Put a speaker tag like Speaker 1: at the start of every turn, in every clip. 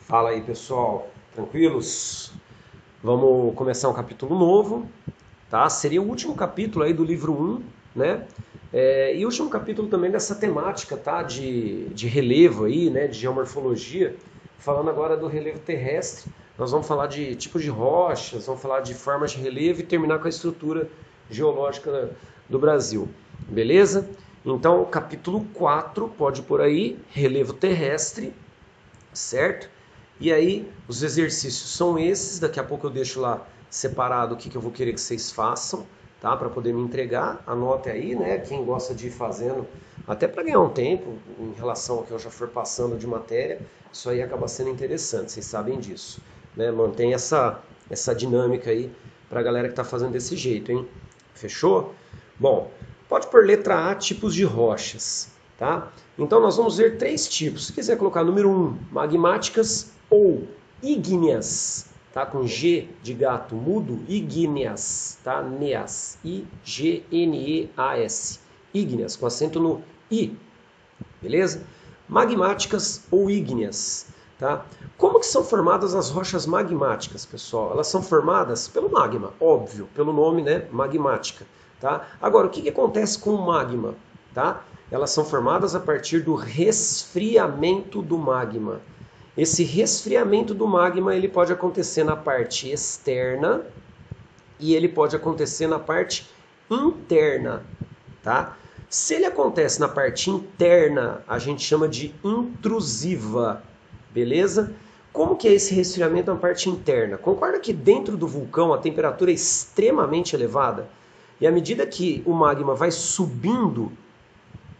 Speaker 1: Fala aí, pessoal, tranquilos? Vamos começar um capítulo novo, tá? Seria o último capítulo aí do livro 1, né? E o último capítulo também dessa temática, tá? De relevo aí, né? De geomorfologia, falando agora do relevo terrestre. Nós vamos falar de tipos de rochas, vamos falar de formas de relevo e terminar com a estrutura geológica do Brasil, beleza? Então, capítulo 4, pode por aí, relevo terrestre, certo? E aí, os exercícios são esses. Daqui a pouco eu deixo lá separado o que eu vou querer que vocês façam, tá? Para poder me entregar. Anote aí, né? Quem gosta de ir fazendo, até para ganhar um tempo em relação ao que eu já for passando de matéria, isso aí acaba sendo interessante, vocês sabem disso, né? Mantém essa dinâmica aí para a galera que está fazendo desse jeito, hein? Fechou? Bom, pode por letra A, tipos de rochas, tá? Então nós vamos ver três tipos. Se quiser colocar número 1, magmáticas ou ígneas, tá? Com G de gato mudo, ígneas, tá? Neas, I-G-N-E-A-S, ígneas, com acento no I, beleza? Magmáticas ou ígneas, tá? Como que são formadas as rochas magmáticas, pessoal? Elas são formadas pelo magma, óbvio, pelo nome, né? Magmática, tá? Agora, o que acontece com o magma, tá? Elas são formadas a partir do resfriamento do magma. Esse resfriamento do magma ele pode acontecer na parte externa e ele pode acontecer na parte interna, tá? Se ele acontece na parte interna, a gente chama de intrusiva, beleza? Como que é esse resfriamento na parte interna? Concorda que dentro do vulcão a temperatura é extremamente elevada? E à medida que o magma vai subindo,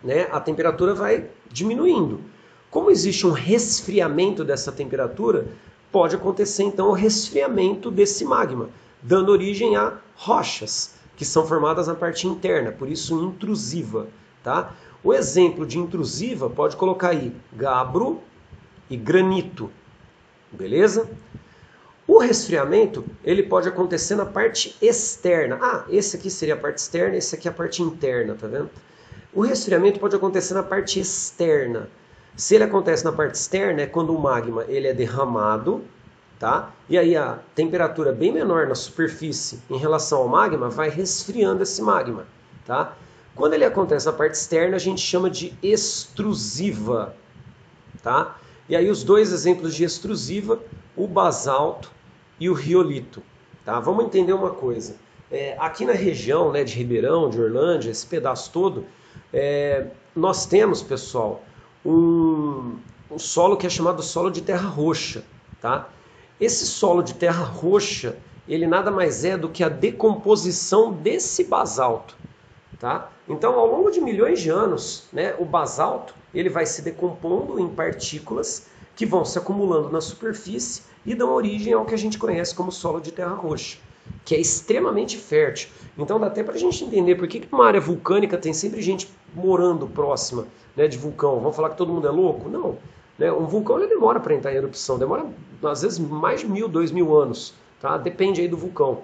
Speaker 1: né, a temperatura vai diminuindo. Como existe um resfriamento dessa temperatura, pode acontecer então o resfriamento desse magma, dando origem a rochas, que são formadas na parte interna, por isso intrusiva, tá? O exemplo de intrusiva pode colocar aí gabbro e granito, beleza? O resfriamento ele pode acontecer na parte externa. Ah, esse aqui seria a parte externa, esse aqui é a parte interna, tá vendo? O resfriamento pode acontecer na parte externa. Se ele acontece na parte externa, é quando o magma ele é derramado, tá? E aí a temperatura bem menor na superfície em relação ao magma vai resfriando esse magma, tá? Quando ele acontece na parte externa, a gente chama de extrusiva, tá? E aí os dois exemplos de extrusiva, o basalto e o riolito, tá? Vamos entender uma coisa. Aqui na região, né, de Ribeirão, de Orlândia, esse pedaço todo, nós temos, pessoal, um solo que é chamado solo de terra roxa, tá? Esse solo de terra roxa, ele nada mais é do que a decomposição desse basalto, tá? Então, ao longo de milhões de anos, né, o basalto ele vai se decompondo em partículas que vão se acumulando na superfície e dão origem ao que a gente conhece como solo de terra roxa, que é extremamente fértil. Então dá até para a gente entender por que uma área vulcânica tem sempre gente morando próxima, né, de vulcão. Vamos falar que todo mundo é louco? Não. Né? Um vulcão ele demora para entrar em erupção, demora às vezes mais de 1.000, 2.000 anos. Tá? Depende aí do vulcão.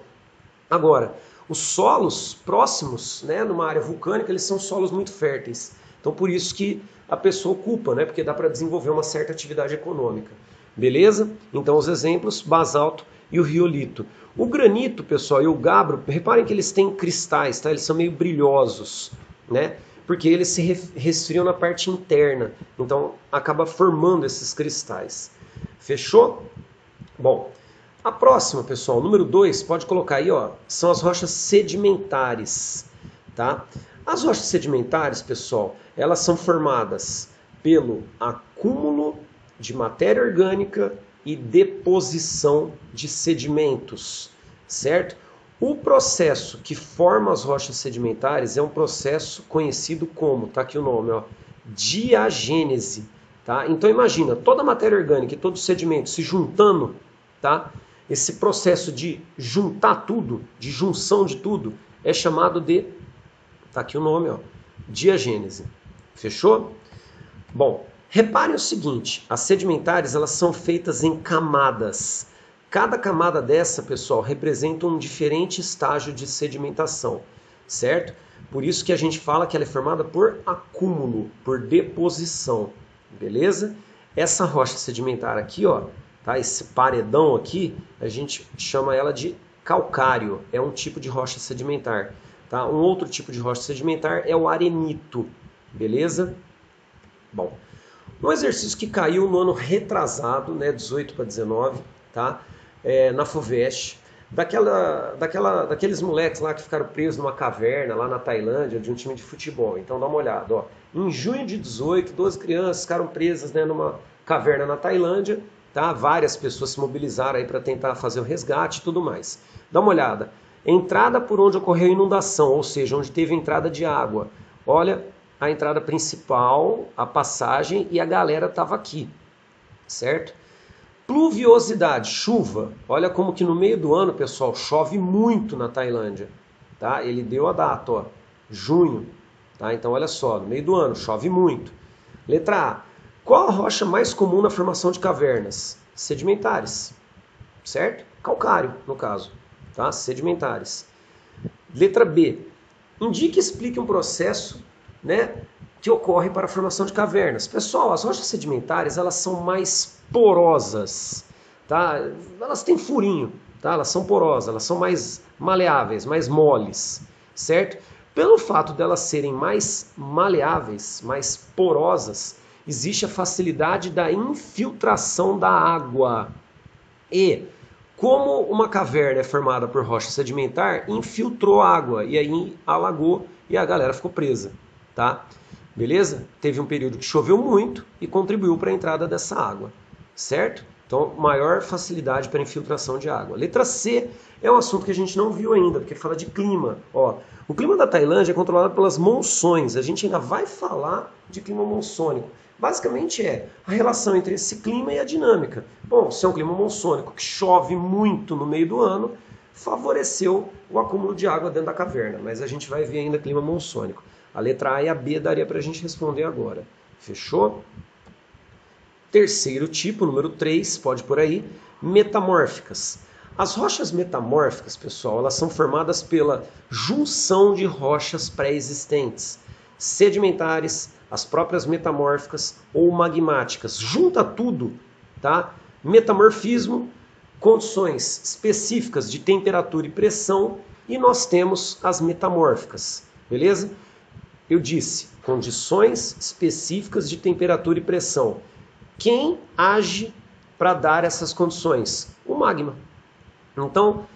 Speaker 1: Agora, os solos próximos, né, numa área vulcânica, eles são solos muito férteis. Então por isso que a pessoa ocupa, né, porque dá para desenvolver uma certa atividade econômica. Beleza? Então os exemplos, basalto e o riolito. O granito, pessoal, e o gabbro, reparem que eles têm cristais, tá? Eles são meio brilhosos, né? Porque eles se resfriam na parte interna, então acaba formando esses cristais. Fechou? Bom, a próxima, pessoal, número 2, pode colocar aí, ó, são as rochas sedimentares, tá? As rochas sedimentares, pessoal, elas são formadas pelo acúmulo de matéria orgânica e deposição de sedimentos, certo? O processo que forma as rochas sedimentares é um processo conhecido como, tá aqui o nome, ó, diagênese, tá? Então imagina, toda a matéria orgânica e todo o sedimento se juntando, tá? Esse processo de juntar tudo, de junção de tudo, é chamado de, tá aqui o nome, ó, diagênese. Fechou? Bom, reparem o seguinte, as sedimentares elas são feitas em camadas. Cada camada dessa, pessoal, representa um diferente estágio de sedimentação, certo? Por isso que a gente fala que ela é formada por acúmulo, por deposição, beleza? Essa rocha sedimentar aqui, ó, tá? Esse paredão aqui, a gente chama ela de calcário, é um tipo de rocha sedimentar. Tá? Um outro tipo de rocha sedimentar é o arenito, beleza? Bom, um exercício que caiu no ano retrasado, né, 18 para 19, tá? Na FUVEST, daqueles moleques lá que ficaram presos numa caverna lá na Tailândia, de um time de futebol. Então dá uma olhada, ó. Em junho de 18, 12 crianças ficaram presas, né, numa caverna na Tailândia, tá? Várias pessoas se mobilizaram aí para tentar fazer o resgate e tudo mais. Dá uma olhada. Entrada por onde ocorreu a inundação, ou seja, onde teve entrada de água. Olha a entrada principal, a passagem, e a galera estava aqui, certo? Pluviosidade, chuva. Olha como que no meio do ano, pessoal, chove muito na Tailândia. Tá? Ele deu a data, ó, junho. Tá? Então olha só, no meio do ano chove muito. Letra A. Qual a rocha mais comum na formação de cavernas? Sedimentares, certo? Calcário, no caso. Tá? Sedimentares. Letra B. Indique e explique um processo, né, que ocorre para a formação de cavernas. Pessoal, as rochas sedimentares, elas são mais porosas, tá? Elas têm furinho, tá? Elas são porosas, elas são mais maleáveis, mais moles, certo? Pelo fato delas serem mais maleáveis, mais porosas, existe a facilidade da infiltração da água. E como uma caverna é formada por rocha sedimentar, infiltrou água e aí alagou e a galera ficou presa, tá? Beleza? Teve um período que choveu muito e contribuiu para a entrada dessa água, certo? Então, maior facilidade para infiltração de água. Letra C é um assunto que a gente não viu ainda, porque fala de clima. Ó, o clima da Tailândia é controlado pelas monções. A gente ainda vai falar de clima monsônico. Basicamente é a relação entre esse clima e a dinâmica. Bom, se é um clima monsônico que chove muito no meio do ano, favoreceu o acúmulo de água dentro da caverna. Mas a gente vai ver ainda clima monsônico. A letra A e a B daria para a gente responder agora. Fechou? Terceiro tipo, número 3, pode por aí, metamórficas. As rochas metamórficas, pessoal, elas são formadas pela junção de rochas pré-existentes, sedimentares, as próprias metamórficas ou magmáticas. Junta tudo, tá? Metamorfismo, condições específicas de temperatura e pressão, e nós temos as metamórficas, beleza? Eu disse, condições específicas de temperatura e pressão. Quem age para dar essas condições? O magma. Então,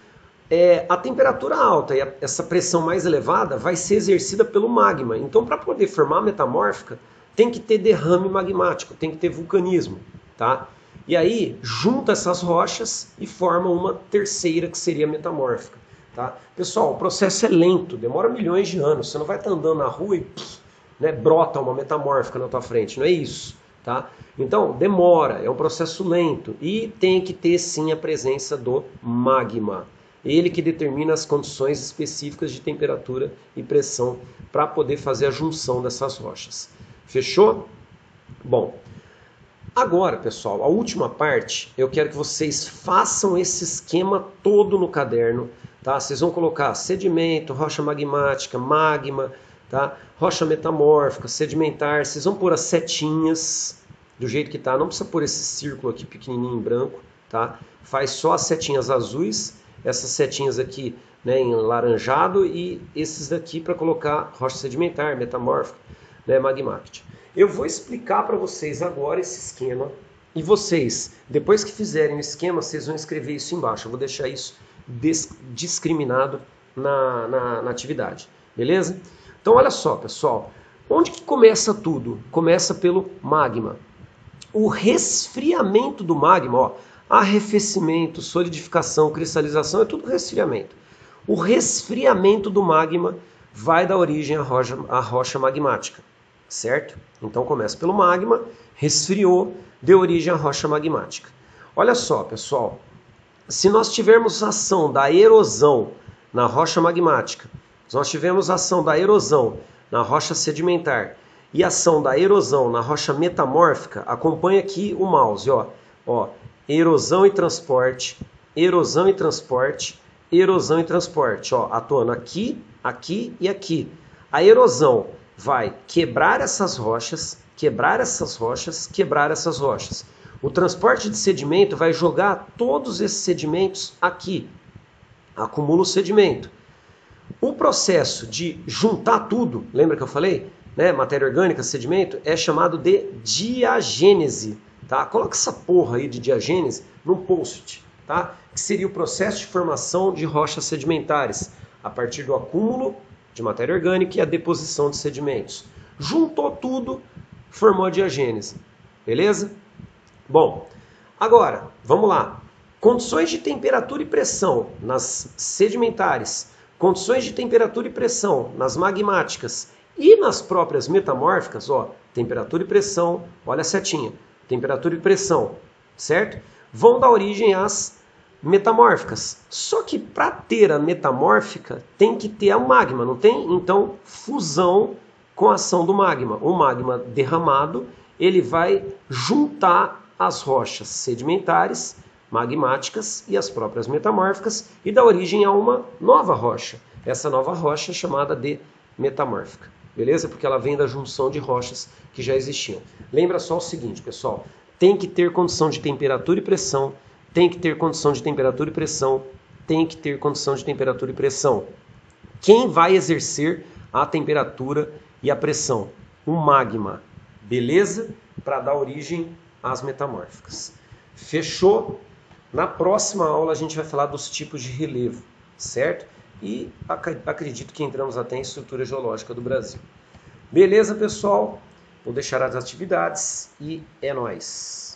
Speaker 1: a temperatura alta e essa pressão mais elevada vai ser exercida pelo magma. Então, para poder formar a metamórfica, tem que ter derrame magmático, tem que ter vulcanismo, tá? E aí, junta essas rochas e forma uma terceira que seria metamórfica. Tá? Pessoal, o processo é lento, demora milhões de anos. Você não vai estar andando na rua e né, brota uma metamórfica na tua frente, não é isso. Tá? Então, demora, é um processo lento e tem que ter sim a presença do magma. Ele que determina as condições específicas de temperatura e pressão para poder fazer a junção dessas rochas. Fechou? Bom, agora, pessoal, a última parte, eu quero que vocês façam esse esquema todo no caderno. Tá? Vocês vão colocar sedimento, rocha magmática, magma, tá? Rocha metamórfica, sedimentar. Vocês vão pôr as setinhas do jeito que tá. Não precisa pôr esse círculo aqui pequenininho em branco, tá? Faz só as setinhas azuis, essas setinhas aqui, né, em laranjado e esses daqui para colocar rocha sedimentar, metamórfica, né, magmática. Eu vou explicar para vocês agora esse esquema e vocês, depois que fizerem o esquema, vocês vão escrever isso embaixo. Eu vou deixar isso discriminado na atividade, beleza? Então olha só, pessoal, onde que começa tudo? Começa pelo magma. O resfriamento do magma, ó, arrefecimento, solidificação, cristalização, é tudo resfriamento. O resfriamento do magma vai dar origem à rocha magmática, certo? Então começa pelo magma, resfriou, deu origem à rocha magmática. Olha só, pessoal, se nós tivermos ação da erosão na rocha magmática, se nós tivermos ação da erosão na rocha sedimentar e ação da erosão na rocha metamórfica, acompanha aqui o mouse, ó, erosão e transporte, erosão e transporte, erosão e transporte, ó, atuando aqui, aqui e aqui. A erosão vai quebrar essas rochas, quebrar essas rochas, quebrar essas rochas. O transporte de sedimento vai jogar todos esses sedimentos aqui. Acumula o sedimento. O processo de juntar tudo, lembra que eu falei? Né? Matéria orgânica, sedimento, é chamado de diagênese. Tá? Coloca essa porra aí de diagênese num post, tá? Que seria o processo de formação de rochas sedimentares, a partir do acúmulo de matéria orgânica e a deposição de sedimentos. Juntou tudo, formou a diagênese. Beleza? Bom, agora, vamos lá. Condições de temperatura e pressão nas sedimentares, condições de temperatura e pressão nas magmáticas e nas próprias metamórficas, ó, temperatura e pressão, olha a setinha, temperatura e pressão, certo? Vão dar origem às metamórficas. Só que para ter a metamórfica tem que ter a magma, não tem? Então, fusão com a ação do magma. O magma derramado, ele vai juntar as rochas sedimentares, magmáticas e as próprias metamórficas e dar origem a uma nova rocha. Essa nova rocha é chamada de metamórfica. Beleza? Porque ela vem da junção de rochas que já existiam. Lembra só o seguinte, pessoal. Tem que ter condição de temperatura e pressão. Tem que ter condição de temperatura e pressão. Tem que ter condição de temperatura e pressão. Quem vai exercer a temperatura e a pressão? O magma. Beleza? Para dar origem às metamórficas. Fechou? Na próxima aula a gente vai falar dos tipos de relevo, certo? E acredito que entramos até em estrutura geológica do Brasil. Beleza, pessoal? Vou deixar as atividades e é nóis!